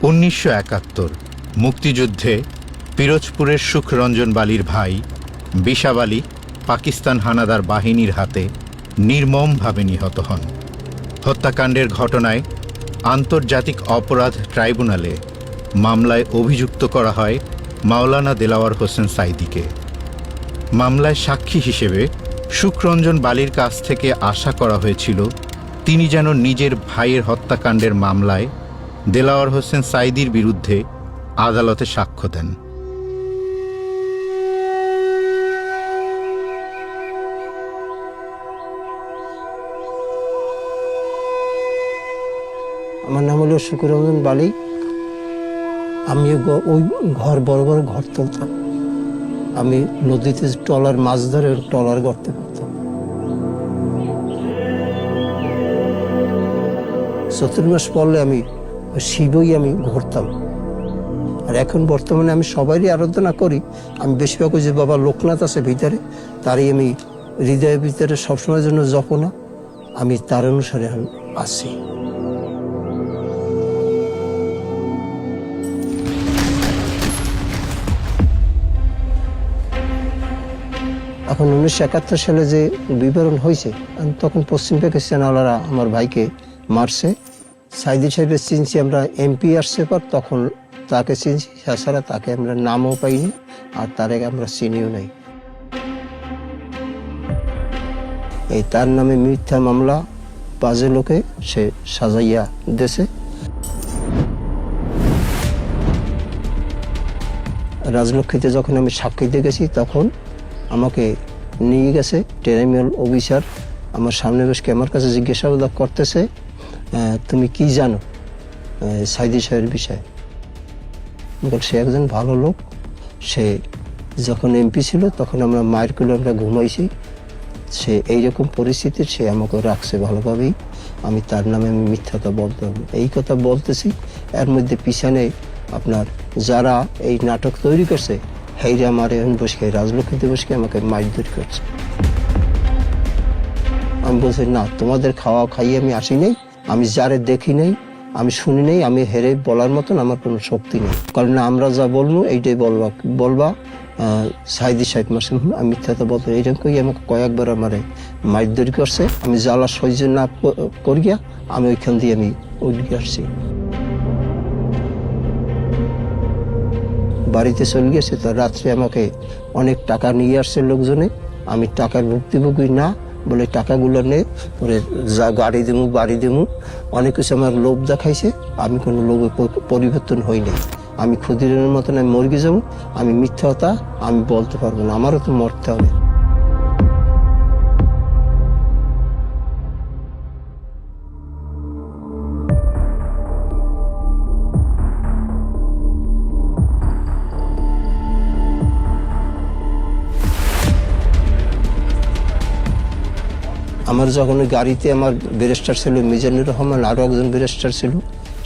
1971 মুক্তিযুদ্ধে পিরোজপুরের সুখরঞ্জন বালির ভাই বিশাব আলী পাকিস্তান হানাদার বাহিনীর হাতে নির্মমভাবে নিহত হন। হত্যাকাণ্ডের ঘটনায় আন্তর্জাতিক অপরাধ ট্রাইব্যুনালে মামলায় অভিযুক্ত করা হয় মাওলানা দেলাওয়ার হোসেন সাঈদীকে। মামলায় সাক্ষী হিসেবে সুখরঞ্জন বালির কাছ থেকে আশা করা হয়েছিল তিনি যেন নিজের ভাইয়ের হত্যাকাণ্ডের মামলায় দেলাওয়ার হোসেন সাঈদীর বিরুদ্ধে আদালতে সাক্ষ্য দেন। আমার নাম হলো সুখরঞ্জন বালি। আমি ওই বড় বড় ঘর তুলতাম। আমি নদীতে ট্রলার মাছ ধরে ট্রলার গড়তে পারতাম। চতুর্মাস পড়লে আমি শিবই আমি ঘুরতাম। আর এখন বর্তমানে আমি সবারই আরাধনা করি। আমি বেশিরভাগ যে বাবা লোকনাথ আছে ভিতরে, তারই আমি হৃদয়ের ভিতরে সবসময়ের জন্য জপনা, আমি তার অনুসারে আছি। এখন 1971 সালে যে বিবরণ হয়েছে, তখন পশ্চিম পাকিস্তানওয়ালারা আমার ভাইকে মারছে। সাঈদী সাহেবের চিনছি আমরা, এমপি আসছে পর তখন তাকে চিনছি, তাছাড়া তাকে আমরা নামও পাইনি আর তার আমরা চিনিও নাই। এই তার নামে মিথ্যা মামলা 5 লোকে সে সাজাইয়া দেশে। রাজলক্ষ্মীতে যখন আমি সাক্ষী দিয়ে গেছি তখন আমাকে নিয়ে গেছে ট্রাইব্যুনাল অফিসার। আমার সামনে বসে আমার কাছে জিজ্ঞাসাবাদ করতেছে, তুমি কি জানো সাঈদী সাহেবের বিষয়ে? সে একজন ভালো লোক, সে যখন এমপি ছিল তখন আমরা মায়ের কোলে আমরা ঘুমাইছি। সে এইরকম পরিস্থিতি সে আমাকে রাখছে ভালোভাবেই। আমি তার নামে আমি মিথ্যাটা বলতে হবে, এই কথা বলতেছি। এর মধ্যে পিছনে আপনার যারা এই নাটক তৈরি করছে, হেইরা আমার এখন বসে রাজলক্ষ্মীতে বসে আমাকে মারধর করছে। আমি বলছি, না, তোমাদের খাওয়া খাইয়ে আমি আসি নাই, আমি যারে দেখি নাই, আমি শুনি নাই, আমি হেরে বলার মতন আমার কোনো শক্তি নেই। কারণ আমরা যা বলবো এইটাই বলবা সাঈদী সাহেব মাসে আমি মিথ্যাটা বলতে। এইরকম করি আমাকে কয়েকবার আমার মারধর করছে। আমি জ্বালা সহ্য না করিয়া আমি ওইখান দিয়ে আমি উঠে আসছি। বাড়িতে চলে গেছে, তো রাত্রে আমাকে অনেক টাকা নিয়ে আসছে লোকজনে। আমি টাকার ভুক্তভোগী না বলে টাকাগুলো নে পরে যা গাড়ি দেবো বাড়ি দেবো অনেক কিছু আমার লোভ দেখাইছে। আমি কোনো লোভে পরিবর্তন হই নাই। আমি ক্ষুদিরামের মতন আমি মরে যাবো, আমি মিথ্যাটা আমি বলতে পারবো না, আমারও তো মরতে হবে। আমার যখন গাড়িতে আমার ব্যারিস্টার ছিল মিজানুর রহমান, আরও একজন ব্যারিস্টার ছিল,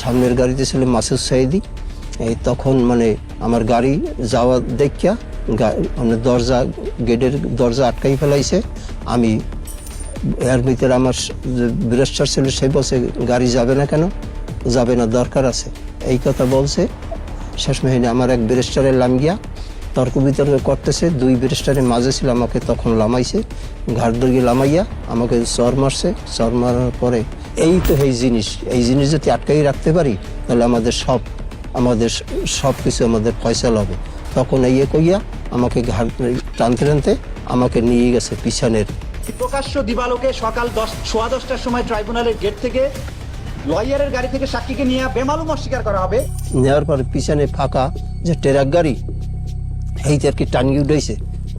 সামনের গাড়িতে ছিল মাসুদ সাঈদী। এই তখন মানে আমার গাড়ি যাওয়া দেখিয়া দরজা গেটের দরজা আটকাই ফেলাইছে। আমি এর ভিতরে আমার ব্যারিস্টার ছিল, সে বলছে গাড়ি যাবে না কেন? যাবে না, দরকার আছে, এই কথা বলছে। শেষ মেহিনে আমার এক ব্যারিস্টারের লাম গিয়া তর্ক বিতর্ক করতেছে, 2 ব্যারিস্টারের মাঝে ছিল, আমাকে তখন লামাইছে, ঘাট ধরিয়ে লামাইয়া আমাকে চর মারছে। চর মারার পরে এই তো এই জিনিস যদি আটকাই রাখতে পারি তাহলে আমাদের সব কিছু আমাদের ফয়সালা হবে। তখন এই কইয়া আমাকে ঘাট টানতে আমাকে নিয়ে গেছে পিছনের। প্রকাশ্য দিবালোকে সকাল 10:15টার সময় ট্রাইব্যুনালের গেট থেকে লয়ারের গাড়ি থেকে সাক্ষীকে নিয়ে বেমালুম অস্বীকার করা হবে। নেওয়ার পরে পিছনে ফাঁকা যে ট্রাক গাড়ি এই আর কি টানিয়ে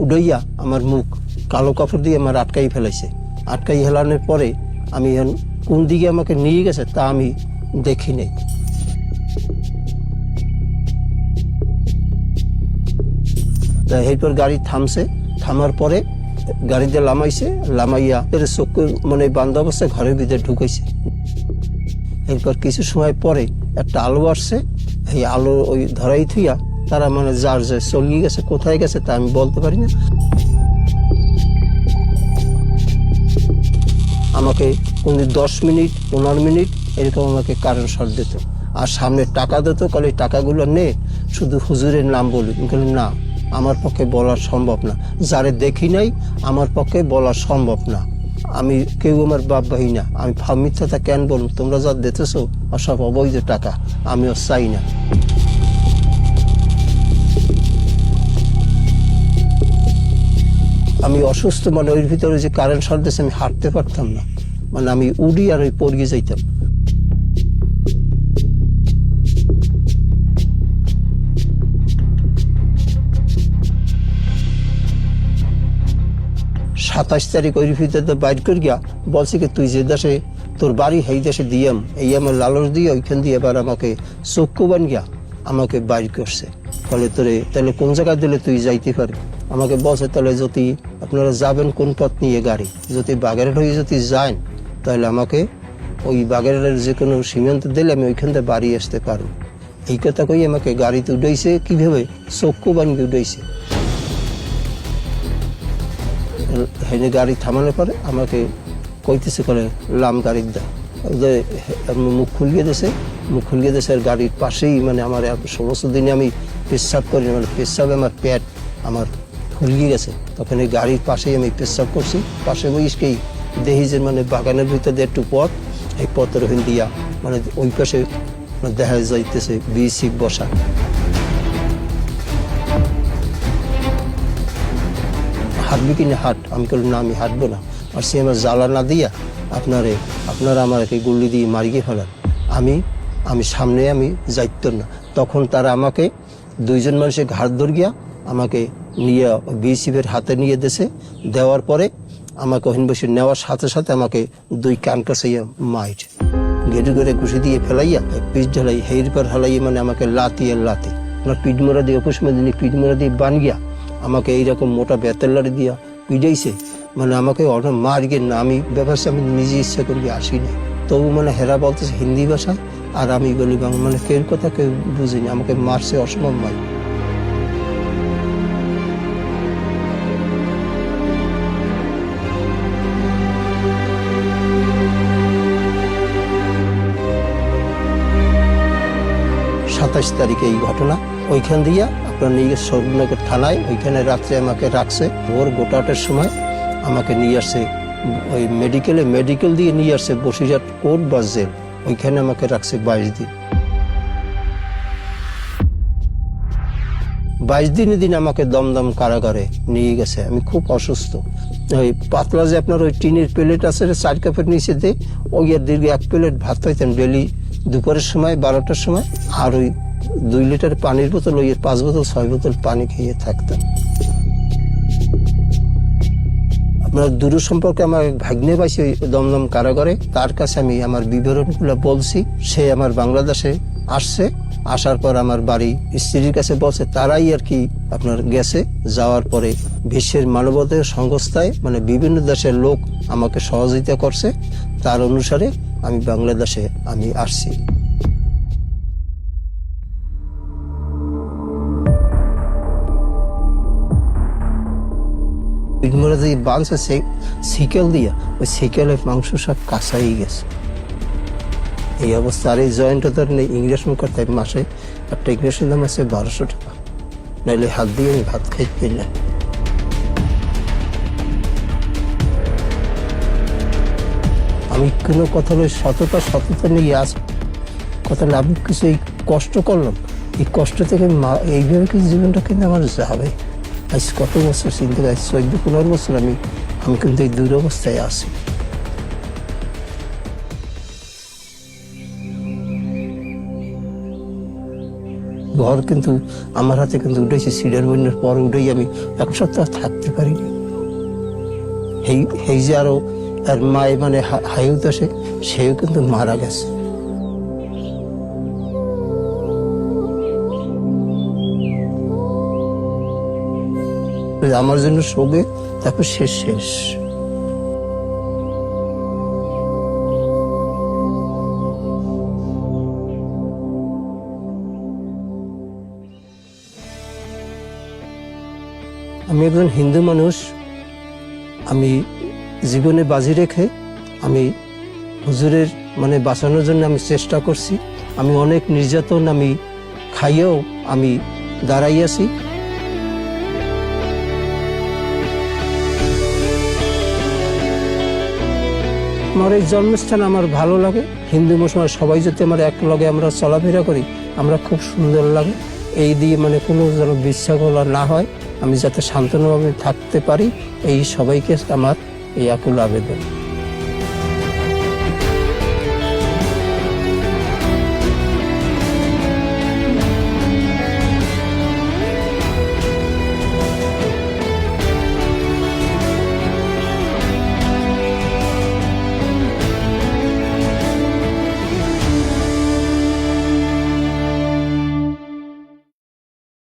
উঠাইয়া আমার মুখ কালো কাপড় দিয়ে আমার আটকাই ফেলাইছে। আটকাই হেলানোর পরে আমি কোন দিকে আমাকে নিয়ে গেছে তা আমি দেখি নাই। এরপর গাড়ি থামছে, থামার পরে গাড়িতে লামাইয়া চক্ষু মানে বান্ধ অবস্থায় ঘরের ভিতরে ঢুকাইছে। এরপর কিছু সময় পরে একটা আলো আসছে, এই আলো ওই ধরাই থুইয়া তারা মানে যার যে চলিয়ে গেছে, কোথায় গেছে তা আমি বলতে পারি না। আমাকে কোন 10 মিনিট 15 মিনিট এরকম আমাকে কারেন্ট শর্ট দিত। আর সামনে টাকা দিত, কলে টাকাগুলো নে শুধু হুজুরের নাম বলি। বললাম না, আমার পক্ষে বলা সম্ভব না, যারে দেখি নাই আমার পক্ষে বলা সম্ভব না। আমি কেউ আমার বাপ ভাই না, আমি মিথ্যাটা কেন বলুন? তোমরা যা দিতেছো সব অবৈধ টাকা, আমিও চাই না। আমি অসুস্থ, মানে ওই ভিতরে যে কারেন্ট শর্ট দিয়েছে আমি হাঁটতে পারতাম না, মানে আমি উড়ি আর ওই পড়িয়ে যাইতাম। সাতাশ তারিখ ওই ভিতরে বাইর করে গিয়া বলছে কি তুই যে দেশে তোর বাড়ি সেই দেশে দিয়াম, এই আমার লালস দিয়ে ওইখান দিয়ে এবার আমাকে চক্ষু বান গিয়া আমাকে বাইর করছে। ফলে তোরে তাহলে কোন জায়গায় দিলে তুই যাইতে পারবি? আমাকে বলছে তাহলে যদি আপনারা যাবেন কোন পথ নিয়ে গাড়ি, যদি বাগেরহাট হয়ে যদি যান তাহলে আমাকে ওই বাগেরহাটের যে কোনো সীমান্ত দিলে আমি ওইখান থেকে বাড়ি আসতে পারবো। এই কথা কই আমাকে গাড়িতে উঠাইছে, কিভাবে চক্ষু বানিয়ে উঠাইছে। হেনে গাড়ি থামানোর পরে আমাকে কইতেছে করে লাম গাড়ির দা, মুখ খুলিয়ে দিয়েছে, মুখ খুলিয়ে দিয়েছে। আর গাড়ির পাশেই মানে আমার সমস্ত দিনে আমি পেশাব করি, মানে পেশাবে আমার পেট আমার ফুলিয়ে গেছে। তখন এই গাড়ির পাশেই আমি পেশাব করছি। পাশে বইসকেই দেখি যে মানে বাগানের ভিতরে একটু পথ, এই পথের ওখান দিয়া মানে ওই পাশে দেখা যাইতেছে বিসি বসা। হাঁটবি কিনা হাঁট। আমি বললাম না, আমি হাঁটবো না। আর সে আমার জ্বালা না দিয়া আপনারা আমাকে গুল্লি দিয়ে মারিয়ে ফেলান, আমি সামনে আমি যাইত না। তখন তারা আমাকে দুইজন মানুষের ঘাট ধর গিয়া আমাকে নিয়ে বিসিফের হাতে নিয়ে দিয়েছে। দেওয়ার পরে আমাকে ওখানে বসে নেওয়ার সাথে সাথে আমাকে দুই কান কাছাইয়া মাইট ঘেটে করে ঘুষি দিয়ে ফেলাইয়া পিঠ ঢালাই হের পর হালাইয়া মানে আমাকে লাতি আমার পিঠ মোড়া দিয়ে অপুষ্মদিনী পিঠ মোড়া দিয়ে বান গিয়া আমাকে এইরকম মোটা বেতের লাড়ি দিয়া পিটাইছে। মানে আমাকে মার গিয়ে না, আমি ব্যাপারটা আমি নিজে ইচ্ছা করি আসিনি। তবু মানে হেরা বলতেছে হিন্দি ভাষায় আর আমি বলি বাংলা, মানে কেউ কথা কেউ বুঝিনি। আমাকে মারছে অসম্ভব মার। সাতাশ তারিখে এই ঘটনা। ওইখান দিয়া আপনার নিয়ে সরনগর থানায়, ওইখানে রাত্রে আমাকে রাখছে। ভোর গোটাটার সময় আমাকে নিয়ে আসছে ওই মেডিকেল দিয়ে নিয়ে আসছে বসিরহাট কোর্ট বা জেল। ওইখানে আমাকে রাখছে 22 দিন। 22 দিন আমাকে দমদম কারাগারে নিয়ে গেছে। আমি খুব অসুস্থ। ওই পাতলা যে আপনার ওই টিনের প্লেট আছে 4 কাপের নিচে দিয়ে, ওই আর দীর্ঘ 1 প্লেট ভাত খাইতেন ডেলি দুপুরের সময় 12টার সময়। আর ওই 2 লিটার পানির বোতল, ওই 5 বোতল 6 বোতল পানি খেয়ে থাকতাম। আপনার দূর সম্পর্কে আমার ভাগ্নে পাইছি ওই দমদম কারাগারে। তার কাছে আমি আমার বিবরণগুলো বলছি। সে আমার বাংলাদেশে আসছে, আসার পর আমার বাড়ি স্ত্রীর কাছে বলছে। তারাই আর কি আপনার গেছে। যাওয়ার পরে বিশ্বের মানবাধিকার সংস্থায় মানে বিভিন্ন দেশের লোক আমাকে সহযোগিতা করছে। তার অনুসারে আমি বাংলাদেশে আমি আসছি। বাঁধছে সিকেল দিয়া, ওই সিকেলের মাংস সব কাঁচাই গেছে এই অবস্থা। আর এই জয়েন্ট ইংরেজ করতে মাসে একটা ইংরেজের দাম আছে 1200 টাকা, নাইলে হাত দিয়ে আমি ভাত খাইতে পেলাম। আমি কোনো কথা সততা নিয়ে আস কথা না, আমি কিছু এই কষ্ট করলাম, এই কষ্ট থেকে এইভাবে কিছু জীবনটা কিন্তু আমার যাবে। আজ কত বছর চিন্তা করি, 14-15 বছর আমি কিন্তু এই দুরবস্থায় আছি। ঘর কিন্তু আমার হাতে কিন্তু উঠেছি, সিডার বন্যার পর উঠেই আমি 1 সপ্তাহ থাকতে পারিনি। এই যে আরো আর মায়ে মানে হাইউত আসে, সেও কিন্তু মারা গেছে। আমার জন্য শোকে, তারপর শেষ। আমি একজন হিন্দু মানুষ। আমি জীবনে বাজি রেখে আমি হুজুরের মানে বাঁচানোর জন্য আমি চেষ্টা করছি। আমি অনেক নির্যাতন আমি খাইয়েও আমি দাঁড়াইয়াছি। আমার এই জন্মস্থান আমার ভালো লাগে। হিন্দু মুসলমান সবাই যদি আমার এক লগে আমরা চলাফেরা করি, আমরা খুব সুন্দর লাগে। এই দিয়ে মানে কোনো যেন বিশৃঙ্খলা না হয়, আমি যাতে শান্তভাবে থাকতে পারি, এই সবাইকে আমার এই আকুল আবেদন।